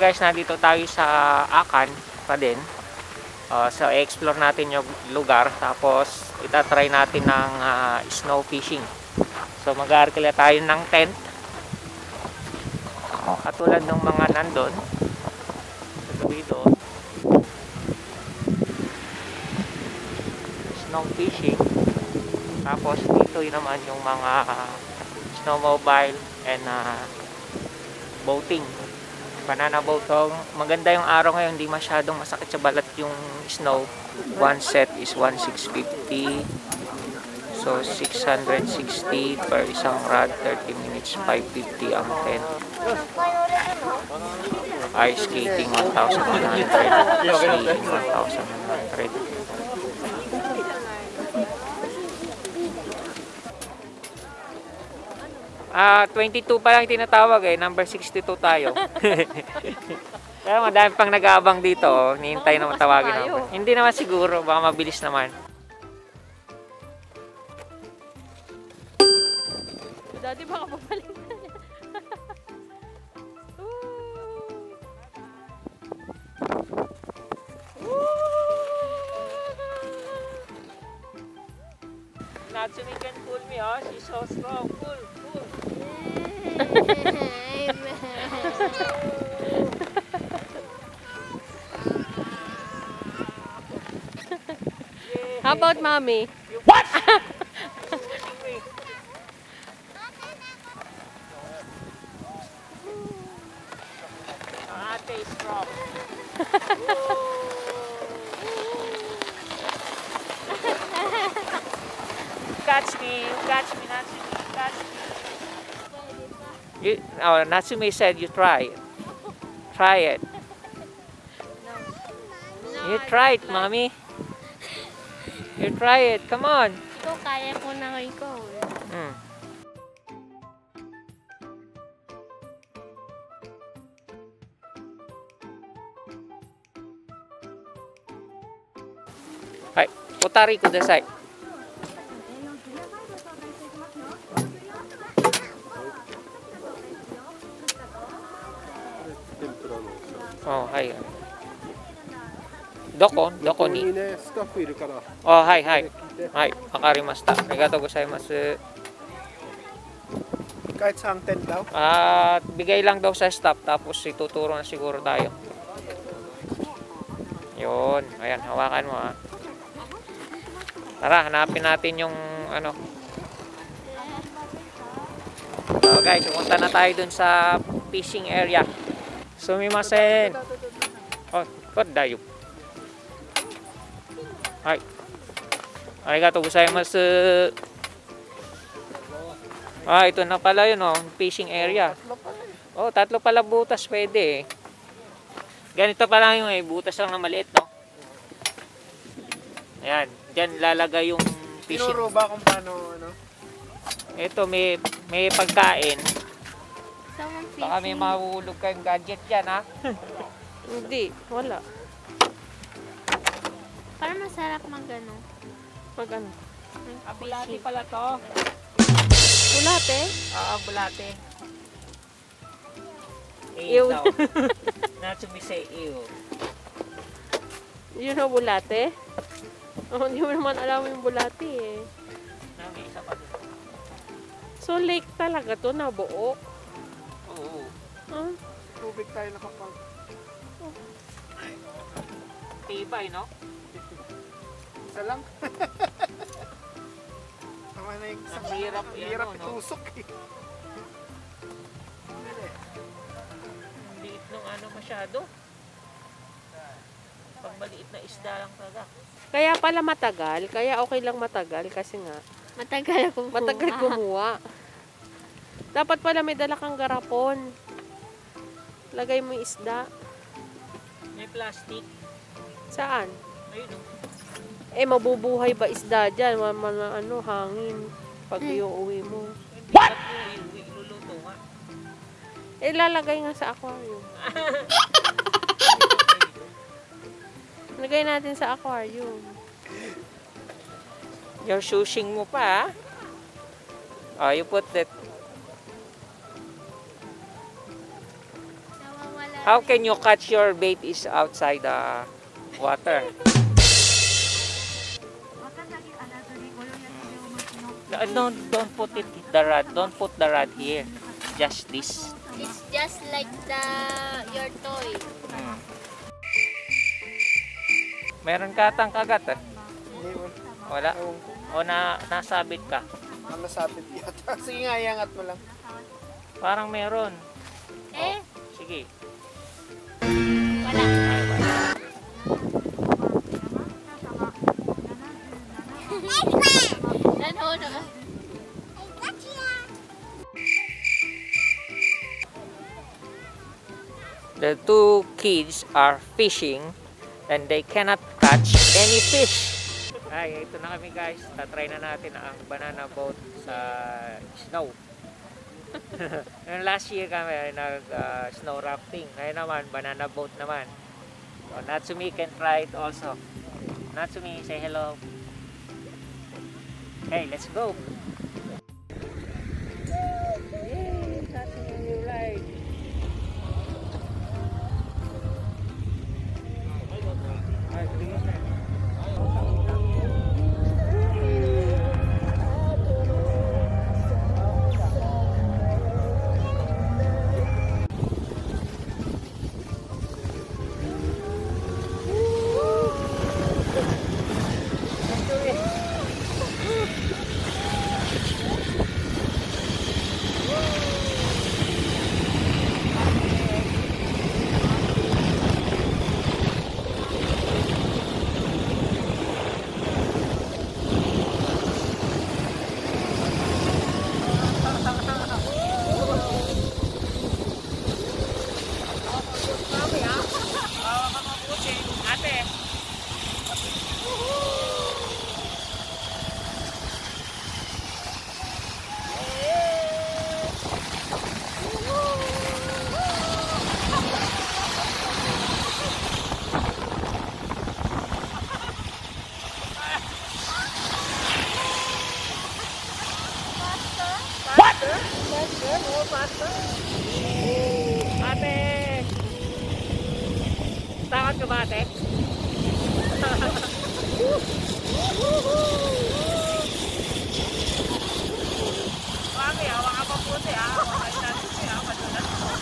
guys, nandito tayo sa Akan pa din. So i-explore natin yung lugar, tapos itatry natin ng snow fishing. So mag-aarkila tayo ng tent, katulad ng mga nandun sa gabi doon. Snow fishing. Tapos dito yun naman yung mga snowmobile and boating, banana boat. So maganda yung araw ngayon, hindi masyadong masakit sa balat yung snow. One set is 1,650, so 660 per isang rod, 30 minutes, 550 ang tent. Ice skating 1,100, skiing 1,100. 22 pa lang tinatawag eh, number 62 tayo. Kaya madami pang nag-aabang dito, hinihintay naman tawagin naman. Hindi naman siguro, baka mabilis naman. Daddy, baka pabalik na niya. Natsumi can pull me, oh. She's so strong. Pull, pull. How about mommy? What? Ate is strong. Catch me, catch me, Natsumi, catch me. Natsumi said you try it. Try it. You try it, mommy. You try it. Come on. Ikaw, kaya ko na ikaw. Hai, utari kudasai. Oh, hai. Doko ni? Oh, hai, hai. Hai, wakarimashita. Arigatou gozaimasu. Kahit sa tent daw? Bigay lang daw sa staff, tapos ituturo na siguro tayo. Yun, ayan, hawakan mo ha. Tara, hanapin natin yung ano. So guys, pumunta na tayo dun sa fishing area. Sumimasen. Oh, what dayo? Hai. Arigatou gozaimasu. Ito na pala yun, oh, fishing area. Oh, 3 pala butas pwede eh. Ganito pa lang yung butas lang na maliit, no? Ayan, dyan lalagay yung fishing. Tinuro ba kung paano, ano? Ito, may pagkain. Someone Baka may mahulog kayong gadget dyan, ha? Hindi, wala. Parang masarap mag-ano. Mag-ano? Bulate pala to. Bulate? Bulate. Ew. Natsumi say ew. Yun ang bulate? Oh, hindi mo naman alam yung bulate eh. May isa pa dito. So lake talaga to na buo? Oo. Huh? Tubig tayo nakapag. Tibay, no? Isa lang. Tama na yung Ang hirap yan, hirap no? itusok eh. Liit nung ano masyado. Pag maliit na isda lang talaga. Kaya pala matagal, kaya okay lang matagal kasi nga Matagal kumuha. matagal kumuha. Dapat pala may dala kang garapon. Lagay mo yung isda. May plastic. Saan? Ayun, no? Mabubuhay ba isda dyan? Ano, hangin. Pag iuwi mo. What? Iluluto nga. Lalagay nga sa aquarium. Lagay natin sa aquarium. Yung sushing mo pa, you put that. Nawawala How can you catch your bait is outside the water? Don't put the rod. Don't put the rod here. Just this. It's just like your toy. Meron ka atang kagat eh. Hindi mo. Wala. Ewan ko. O nasabit ka. Nasabit yata. Sige nga, iangat mo lang. Parang meron. Eh, Sige. wala. Ay, wala. Ano na? The two kids are fishing and they cannot catch any fish. Ay, ito na kami guys. Tatry na natin ang banana boat sa snow. Last year kami nag-snow rafting. Ngayon naman, banana boat naman. So, Natsumi can try it also. Natsumi, say hello. Hey, let's go. Yay, Natsumi, you ride. Ate! Takot ka ba, ate? Mami, hawa ka pa puti ha. Hawa ka na puti ha. Madulas mo.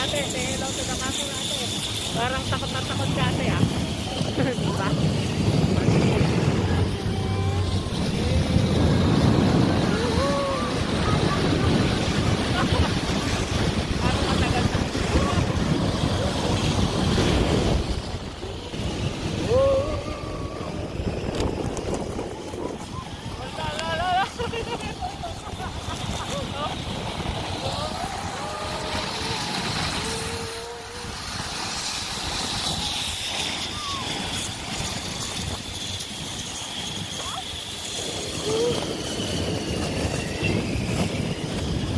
Ate, say hello to the camera, ate. Parang takot na takot ka, ate, ah. Diba? Parang matagal na.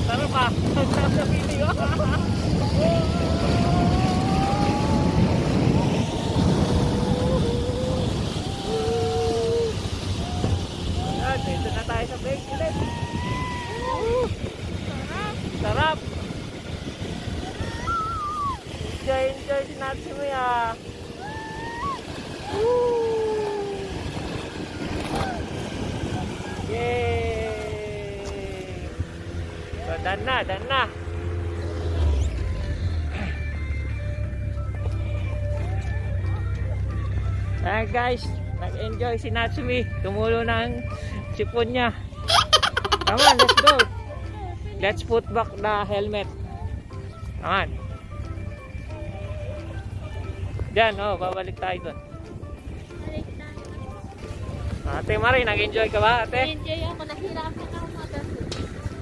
Sarap ah. Sarap sa video. Yan, dito na tayo sa base ulit. Sarap. Enjoy si Natsumi ah. Yay! So, done na. Ayan guys, nag-enjoy si Natsumi. Tumulo ng sipon niya. Come on, let's go. Let's put back the helmet. Come on. Diyan, babalik tayo doon. Ate Marie, nag-enjoy ka ba, ate? Enjoy ako. Nahirapan ako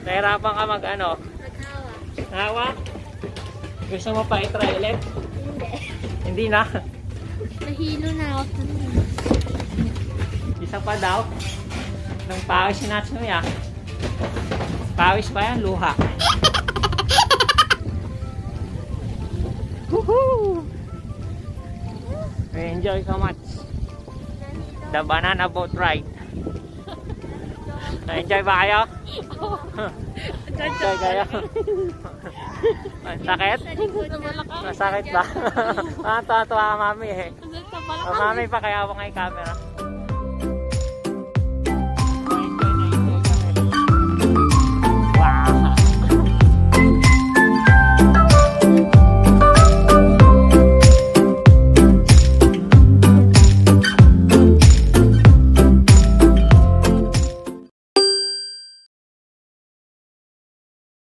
Nahirapan ka mag-ano? Naghawa. Hawa? Gusto mo pa i-try ulit? Hindi. Hindi na. Nahilo na ako. Isa pa daw. Nung pawis si Natsumi ah. Pawis pa yan, luha. Woohoo! Enjoy so much. The banana boat ride. Na-enjoy ba kayo? Enjoy kayo? Masakit? Masakit ba? Tuwa-tuwa ka mami eh. Mami pa kaya ako ngayon camera.